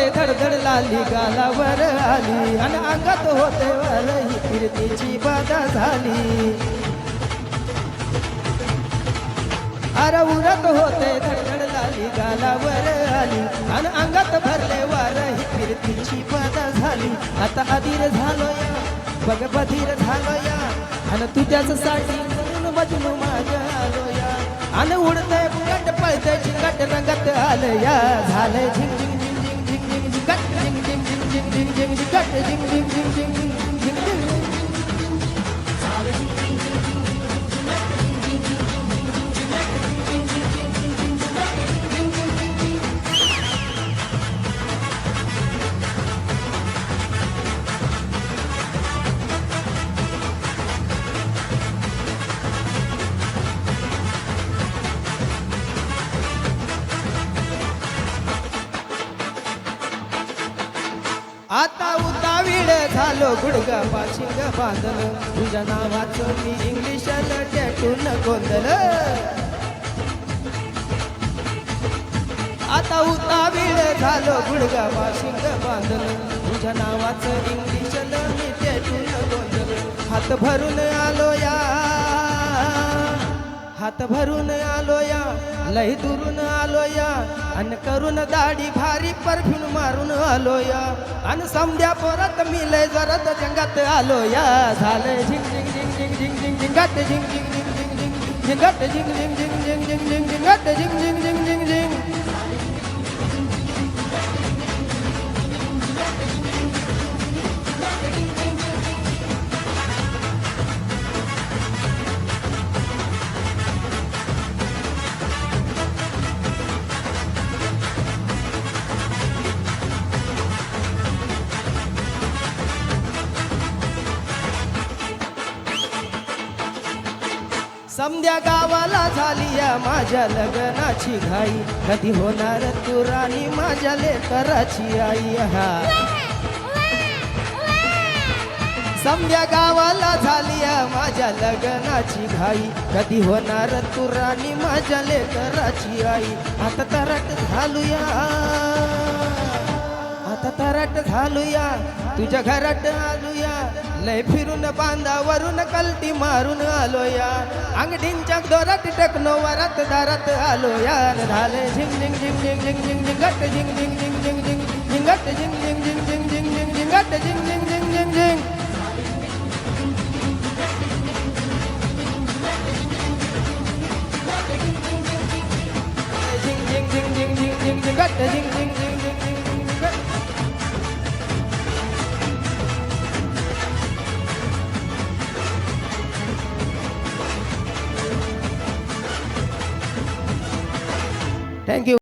होते धडधड लाली गालावर आली आणि अंगात होते वार ही कीर्तीची बाधा झाली अरे उरत होते धडधड लाली गालावर आली आणि अंगात भरले वार ही कीर्तीची बाधा झाली आता अधीर झालो या बघ बधीर झालो या आणि तुझ्याच साठी म्हणून मजनू माग आलो या आणि उडतय फुकट पळतय चिंगट रंगत आलं या झालंय झिंग झिंग झिंग झिंग झिंग झिंग झिंगट झिंग झिंग झिंग झिंग झिंग झिंग झिंगट झिंग झिंग झिंग झिंग झिंग झिंग आता उतावीड झालो गुडगा पाशिंग बांधलं तुझ्या नावाचं मी इंग्लिशला टॅटून गोंधळ आता उतावीड झालो गुडगा पाशिंग बांधलं तुझ्या नावाचं इंग्लिशला मी टॅटून गोंधळ हात भरून आलो या हात भरून आलो या लई दुरून आलो या अन करून दाढी भारी परफ्यूम मारून आलो या अन समध्या परत मी लय जरत जंगात आलो या झालं झिंग झिंग झिंग झिंग झिंग झिंग झिंगाट झिंग झिंग झिंग झिंग झिंग झिंगाट झिंग झिंग झिंग झिंग झिंग झिंग झिंगाट झिंग झिंग झिंग झिंग झिंग समध्या गावाला झाली या माझ्या लग्नाची घाई कधी होणार तू राणी माझ्या लेकराची आई हा समध्या गावाला झाली या माझ्या लग्नाची घाई कधी होणार तू राणी माझ्या लेकराची आई आता तरट घालूया आता तरट घालूया तुझ्या घरात आलूया लय फिरून बांधावरून कलटी मारून आलो या अंगडींच्या दोरात टकनो वरात दारात आलो या झाले झिंग झिंग झिंग झिंग झिंग झिंग झिंगट झिंग झिंग झिंग झिंग झिंग झिंगट झिंग झिंग झिंग झिंग झिंग झिंग झिंगट झिंग झिंग झिंग झिंग झिंग झिंग झिंग झिंग झिंग झिंग झिंग झिंगट झिंग झिंग झिंग Thank you.